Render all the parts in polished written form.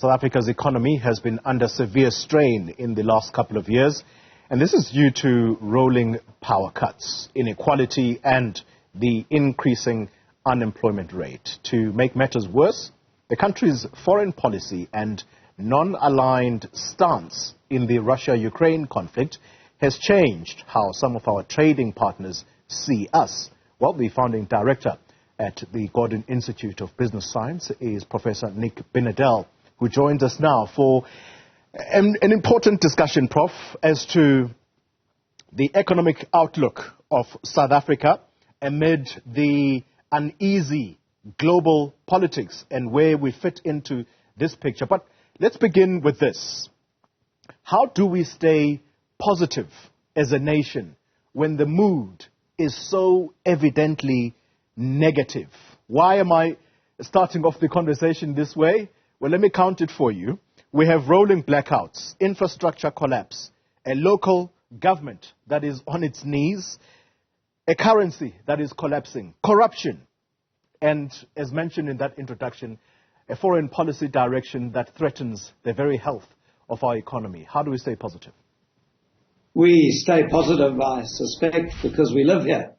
South Africa's economy has been under severe strain in the last couple of years, and this is due to rolling power cuts, inequality, and the increasing unemployment rate. To make matters worse, the country's foreign policy and non-aligned stance in the Russia-Ukraine conflict has changed how some of our trading partners see us. Well, the founding director at the Gordon Institute of Business Science is Professor Binedell, who joins us now for an important discussion, Prof, as to the economic outlook of South Africa amid the uneasy global politics and where we fit into this picture. But let's begin with this. How do we stay positive as a nation when the mood is so evidently negative? Why am I starting off the conversation this way? Well, let me count it for you. We have rolling blackouts, infrastructure collapse, a local government that is on its knees, a currency that is collapsing, corruption, and, as mentioned in that introduction, a foreign policy direction that threatens the very health of our economy. How do we stay positive? We stay positive, I suspect, because we live here,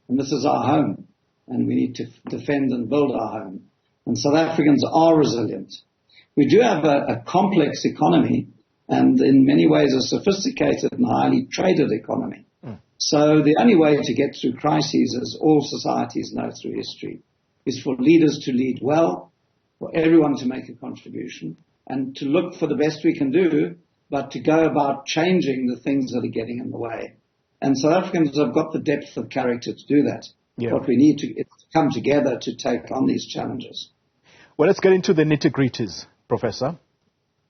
and this is our home, and we need to defend and build our home. And South Africans are resilient. We do have a complex economy, and in many ways a sophisticated and highly traded economy. So the only way to get through crises, as all societies know through history, is for leaders to lead well, for everyone to make a contribution, and to look for the best we can do, but to go about changing the things that are getting in the way. And South Africans have got the depth of character to do that. Yeah. What we need to is to come together to take on these challenges. Well, let's get into the nitty-gritties, Professor.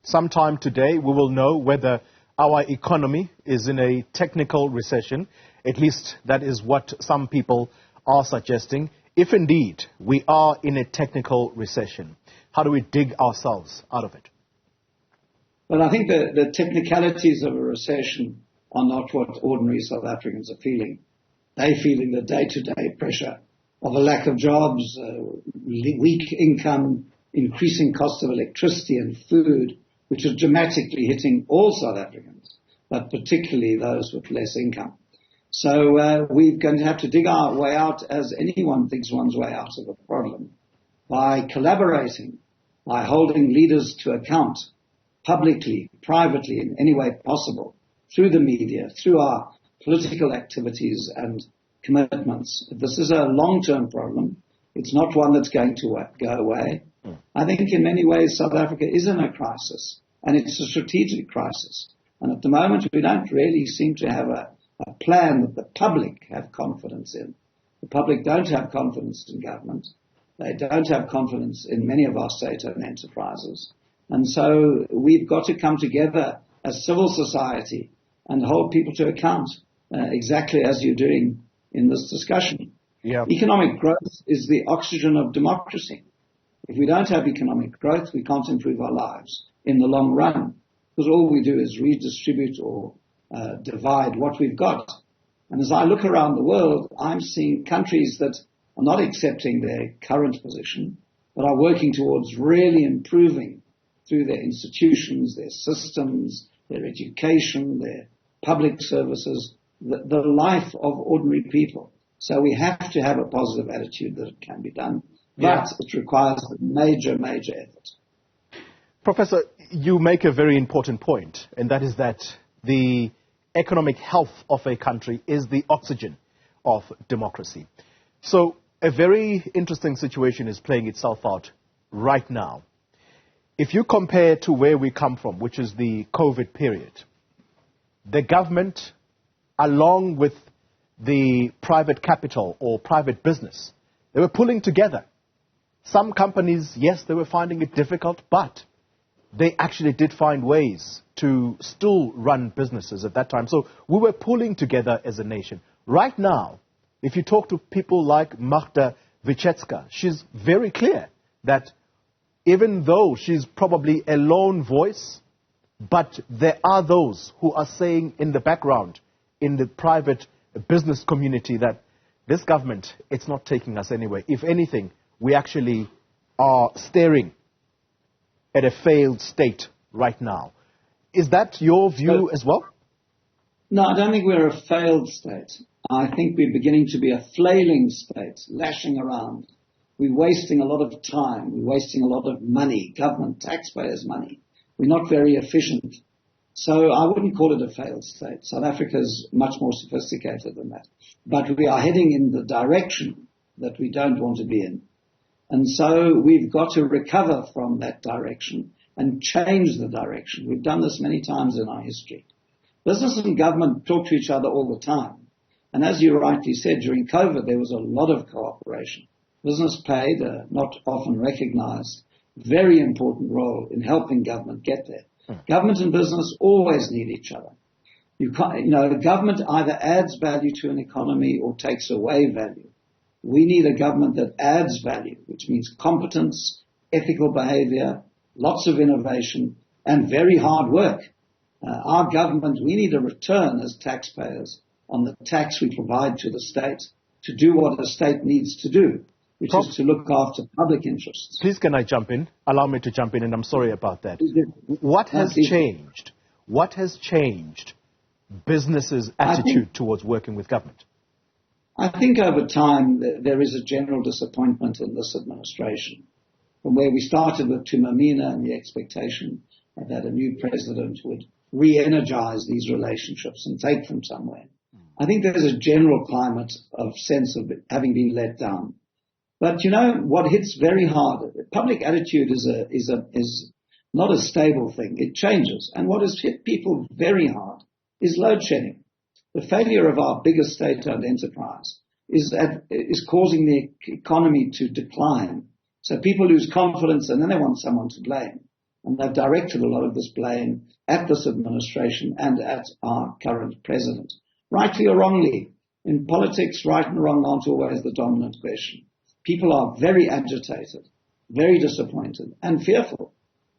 Sometime today we will know whether our economy is in a technical recession. At least that is what some people are suggesting. If indeed we are in a technical recession, how do we dig ourselves out of it? Well, I think the technicalities of a recession are not what ordinary South Africans are feeling. They're feeling the day-to-day pressure of a lack of jobs, weak income, increasing cost of electricity and food, which is dramatically hitting all South Africans, but particularly those with less income. So we're going to have to dig our way out, as anyone digs one's way out of a problem, by collaborating, by holding leaders to account, publicly, privately, in any way possible, through the media, through our political activities and commitments. This is a long-term problem. It's not one that's going to go away. I think in many ways South Africa is in a crisis, and it's a strategic crisis. And at the moment we don't really seem to have a plan that the public have confidence in. The public don't have confidence in government. They don't have confidence in many of our state-owned enterprises. And so we've got to come together as civil society and hold people to account, exactly as you're doing in this discussion. Yeah. Economic growth is the oxygen of democracy. If we don't have economic growth, we can't improve our lives in the long run, because all we do is redistribute or divide what we've got. And as I look around the world, I'm seeing countries that are not accepting their current position, but are working towards really improving through their institutions, their systems, their education, their public services, the life of ordinary people. So we have to have a positive attitude that it can be done, but it requires a major, major effort. Professor, you make a very important point, and that is that the economic health of a country is the oxygen of democracy. So a very interesting situation is playing itself out right now. If you compare to where we come from, which is the COVID period, the government, along with the private capital or private business, they were pulling together. Some companies, yes, they were finding it difficult, but they actually did find ways to still run businesses at that time. So we were pulling together as a nation. Right now, if you talk to people like Magda Wicecka, she's very clear that even though she's probably a lone voice, but there are those who are saying in the background, in the private business community, that this government, it's not taking us anywhere. If anything, we actually are staring at a failed state right now. Is that your view as well? No, I don't think we're a failed state. I think we're beginning to be a flailing state, lashing around. We're wasting a lot of time. We're wasting a lot of money, government, taxpayers' money. We're not very efficient. So I wouldn't call it a failed state. South Africa is much more sophisticated than that. But we are heading in the direction that we don't want to be in. And so we've got to recover from that direction and change the direction. We've done this many times in our history. Business and government talk to each other all the time. And as you rightly said, during COVID, there was a lot of cooperation. Business played a not often recognized, very important role in helping government get there. Government and business always need each other. Government either adds value to an economy or takes away value. We need a government that adds value, which means competence, ethical behavior, lots of innovation, and very hard work. Our government, we need a return as taxpayers on the tax we provide to the state to do what the state needs to do, which is to look after public interests. Please can I jump in? Allow me to jump in, and I'm sorry about that. What has changed? What has changed businesses' attitude towards working with government? I think over time there is a general disappointment in this administration. From where we started with Tumamina and the expectation that a new president would re-energize these relationships and take them somewhere. I think there's a general climate of sense of having been let down. But what hits very hard, public attitude is not a stable thing. It changes. And what has hit people very hard is load shedding. The failure of our biggest state-owned enterprise is causing the economy to decline. So people lose confidence and then they want someone to blame. And they've directed a lot of this blame at this administration and at our current president. Rightly or wrongly, in politics, right and wrong aren't always the dominant question. People are very agitated, very disappointed and fearful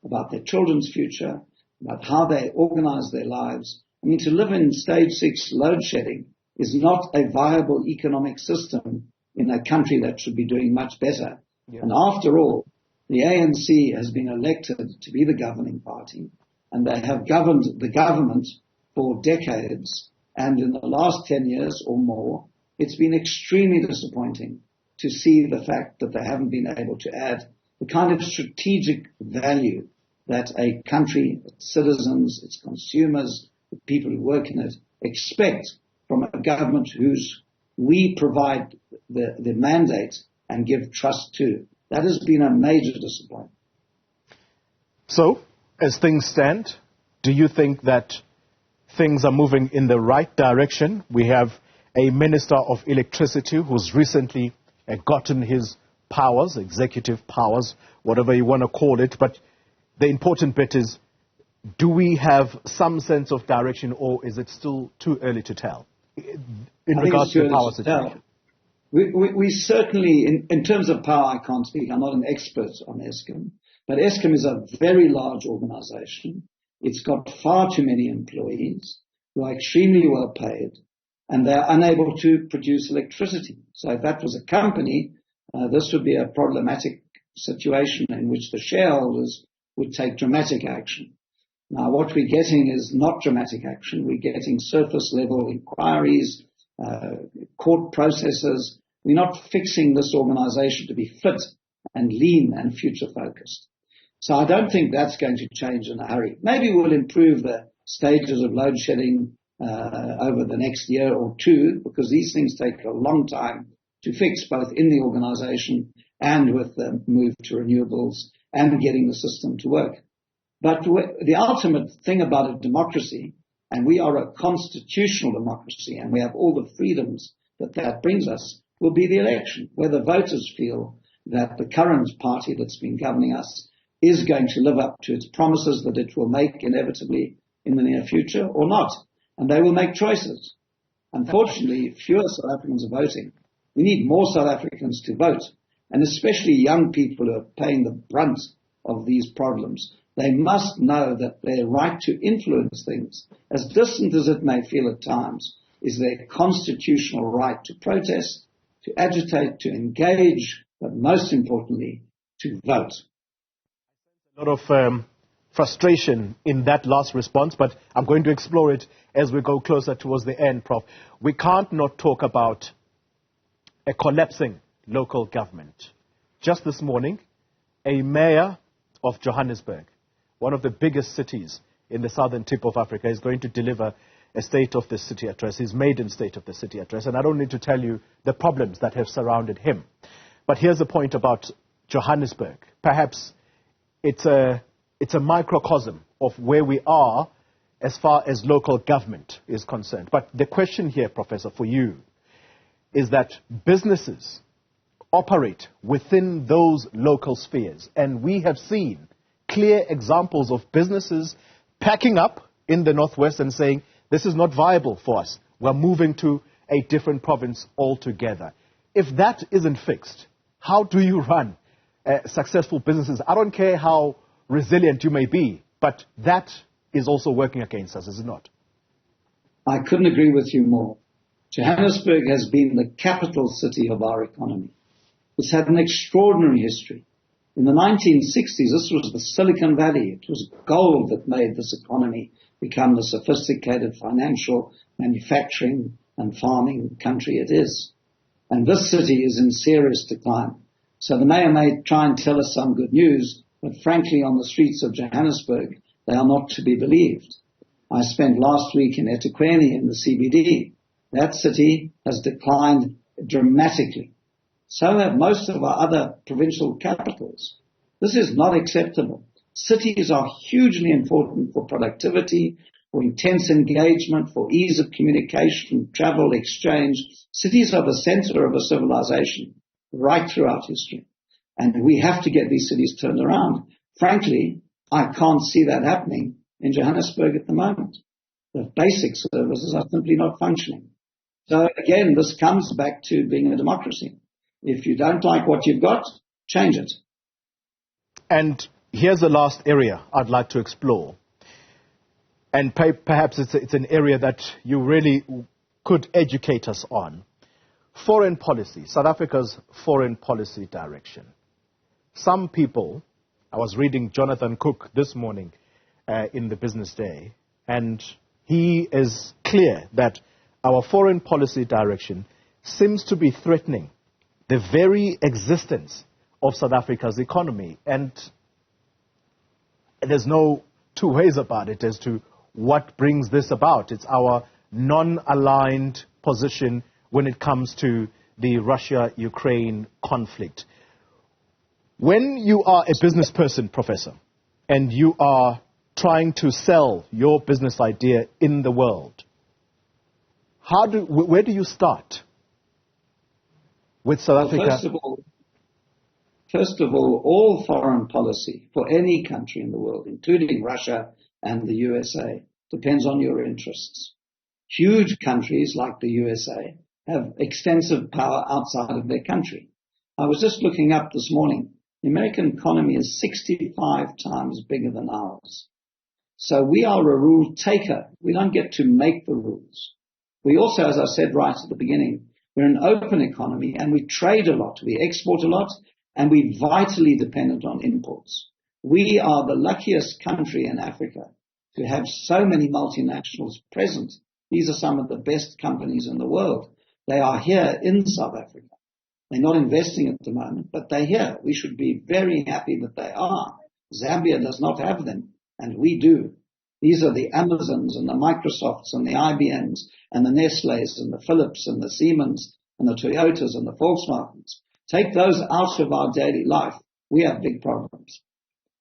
about their children's future, about how they organize their lives. I mean, to live in stage 6 load shedding is not a viable economic system in a country that should be doing much better. Yeah. And after all, the ANC has been elected to be the governing party, and they have governed the government for decades. And in the last 10 years or more, it's been extremely disappointing to see the fact that they haven't been able to add the kind of strategic value that a country, its citizens, its consumers, the people who work in it, expect from a government we provide the mandate and give trust to. That has been a major disappointment. So, as things stand, do you think that things are moving in the right direction? We have a Minister of Electricity who's recently gotten his powers, executive powers, whatever you want to call it. But the important bit is, do we have some sense of direction, or is it still too early to tell in regards to the power situation? We certainly, in terms of power, I can't speak. I'm not an expert on Eskom. But Eskom is a very large organization. It's got far too many employees who are extremely well paid, and they're unable to produce electricity. So if that was a company, this would be a problematic situation in which the shareholders would take dramatic action. Now, what we're getting is not dramatic action. We're getting surface-level inquiries, court processes. We're not fixing this organization to be fit and lean and future-focused. So I don't think that's going to change in a hurry. Maybe we'll improve the stages of load shedding over the next year or two, because these things take a long time to fix, both in the organization and with the move to renewables and getting the system to work. But the ultimate thing about a democracy, and we are a constitutional democracy, and we have all the freedoms that brings us, will be the election, where the voters feel that the current party that's been governing us is going to live up to its promises that it will make inevitably in the near future or not. And they will make choices. Unfortunately, fewer South Africans are voting. We need more South Africans to vote, and especially young people who are paying the brunt of these problems. They must know that their right to influence things, as distant as it may feel at times, is their constitutional right to protest, to agitate, to engage, but most importantly, to vote. A lot of frustration in that last response, but I'm going to explore it as we go closer towards the end, Prof. We can't not talk about a collapsing local government. Just this morning, a mayor of Johannesburg, one of the biggest cities in the southern tip of Africa, is going to deliver a State of the City address, his maiden State of the City address. And I don't need to tell you the problems that have surrounded him. But here's the point about Johannesburg. Perhaps it's a microcosm of where we are as far as local government is concerned. But the question here, Professor, for you, is that businesses operate within those local spheres. And we have seen clear examples of businesses packing up in the Northwest and saying, this is not viable for us. We're moving to a different province altogether. If that isn't fixed, how do you run successful businesses? I don't care how resilient you may be, but that is also working against us, is it not? I couldn't agree with you more. Johannesburg has been the capital city of our economy. It's had an extraordinary history. In the 1960s, this was the Silicon Valley. It was gold that made this economy become the sophisticated financial, manufacturing and farming country it is. And this city is in serious decline. So the mayor may try and tell us some good news, but frankly, on the streets of Johannesburg, they are not to be believed. I spent last week in eThekwini in the CBD. That city has declined dramatically. So have most of our other provincial capitals. This is not acceptable. Cities are hugely important for productivity, for intense engagement, for ease of communication, travel, exchange. Cities are the center of a civilization right throughout history. And we have to get these cities turned around. Frankly, I can't see that happening in Johannesburg at the moment. The basic services are simply not functioning. So again, this comes back to being a democracy. If you don't like what you've got, change it. And here's the last area I'd like to explore. And perhaps it's an area that you really could educate us on. Foreign policy, South Africa's foreign policy direction. Some people, I was reading Jonathan Cook this morning in the Business Day, and he is clear that our foreign policy direction seems to be threatening the very existence of South Africa's economy. And there's no two ways about it as to what brings this about. It's our non-aligned position when it comes to the Russia-Ukraine conflict. When you are a business person, Professor, and you are trying to sell your business idea in the world, where do you start with South Africa? First of all foreign policy for any country in the world, including Russia and the USA, depends on your interests. Huge countries like the USA have extensive power outside of their country. I was just looking up this morning. The American economy is 65 times bigger than ours. So we are a rule taker. We don't get to make the rules. We also, as I said right at the beginning, we're an open economy and we trade a lot. We export a lot and we're vitally dependent on imports. We are the luckiest country in Africa to have so many multinationals present. These are some of the best companies in the world. They are here in South Africa. They're not investing at the moment, but they're here. We should be very happy that they are. Zambia does not have them, and we do. These are the Amazons and the Microsofts and the IBMs and the Nestles and the Philips and the Siemens and the Toyotas and the Volkswagens. Take those out of our daily life. We have big problems.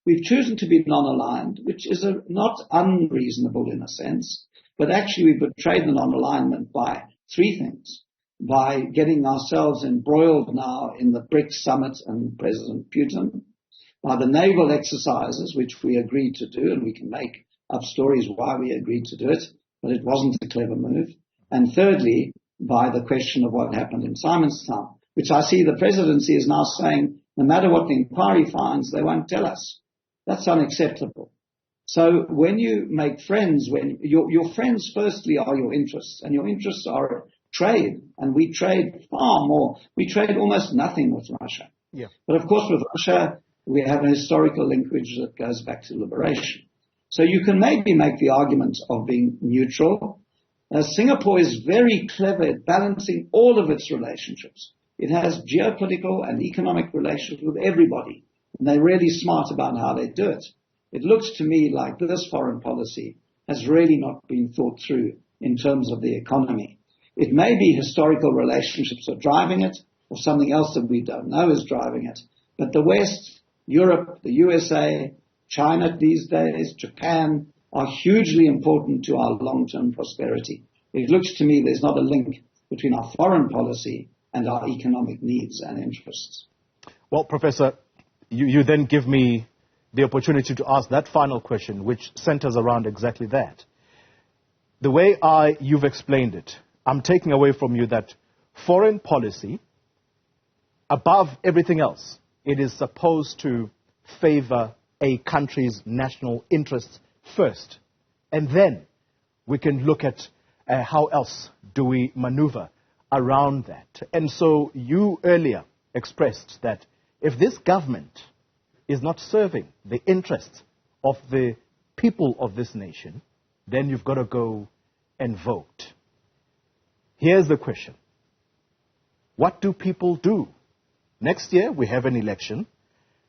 We've chosen to be non-aligned, which is not unreasonable in a sense, but actually we betrayed the non-alignment by three things. By getting ourselves embroiled now in the BRICS summit and President Putin, by the naval exercises, which we agreed to do, and we can make up stories why we agreed to do it, but it wasn't a clever move. And thirdly, by the question of what happened in Simonstown, which I see the presidency is now saying, no matter what the inquiry finds, they won't tell us. That's unacceptable. So when you make friends, when your friends firstly are your interests, and your interests are trade, and we trade far more. We trade almost nothing with Russia. Yeah. But of course with Russia, we have an historical linkage that goes back to liberation. So you can maybe make the argument of being neutral. Singapore is very clever at balancing all of its relationships. It has geopolitical and economic relations with everybody, and they're really smart about how they do it. It looks to me like this foreign policy has really not been thought through in terms of the economy. It may be historical relationships are driving it, or something else that we don't know is driving it, but the West, Europe, the USA, China these days, Japan, are hugely important to our long-term prosperity. It looks to me there's not a link between our foreign policy and our economic needs and interests. Well, Professor, you then give me the opportunity to ask that final question, which centers around exactly that. The way you've explained it, I'm taking away from you that foreign policy, above everything else, it is supposed to favor a country's national interests first. And then we can look at how else do we maneuver around that. And so you earlier expressed that if this government is not serving the interests of the people of this nation, then you've got to go and vote. Here's the question. What do people do? Next year, we have an election.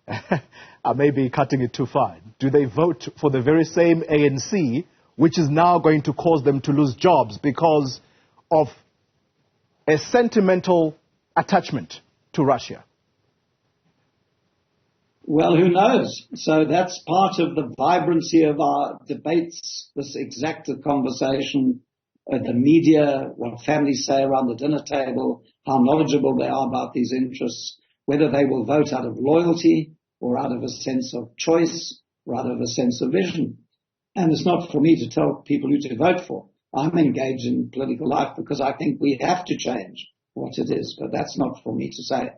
I may be cutting it too far. Do they vote for the very same ANC, which is now going to cause them to lose jobs because of a sentimental attachment to Russia? Well, who knows? So that's part of the vibrancy of our debates, this exacted conversation, the media, what families say around the dinner table, how knowledgeable they are about these interests, whether they will vote out of loyalty or out of a sense of choice or out of a sense of vision. And it's not for me to tell people who to vote for. I'm engaged in political life because I think we have to change what it is, but that's not for me to say.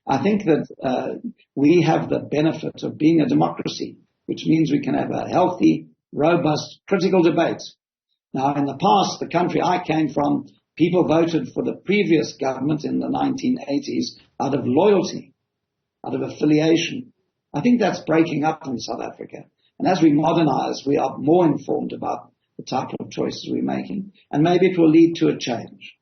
I think that we have the benefit of being a democracy, which means we can have a healthy, robust, critical debate. Now, in the past, the country I came from, people voted for the previous government in the 1980s out of loyalty, out of affiliation. I think that's breaking up in South Africa. And as we modernize, we are more informed about the type of choices we're making, and maybe it will lead to a change.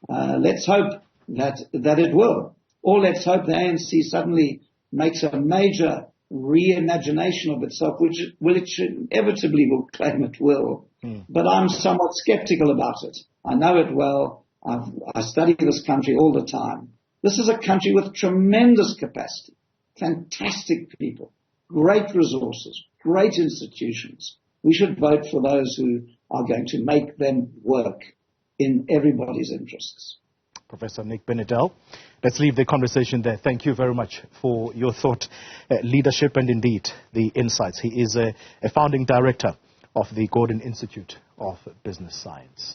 Let's hope that it will. Or let's hope the ANC suddenly makes a major reimagination of itself, which it inevitably will claim it will. But I'm somewhat skeptical about it. I know it well. I study this country all the time. This is a country with tremendous capacity, fantastic people, great resources, great institutions. We should vote for those who are going to make them work in everybody's interests. Professor Nick Binedell, let's leave the conversation there. Thank you very much for your thought, leadership, and indeed the insights. He is a founding director of the Gordon Institute of Business Science.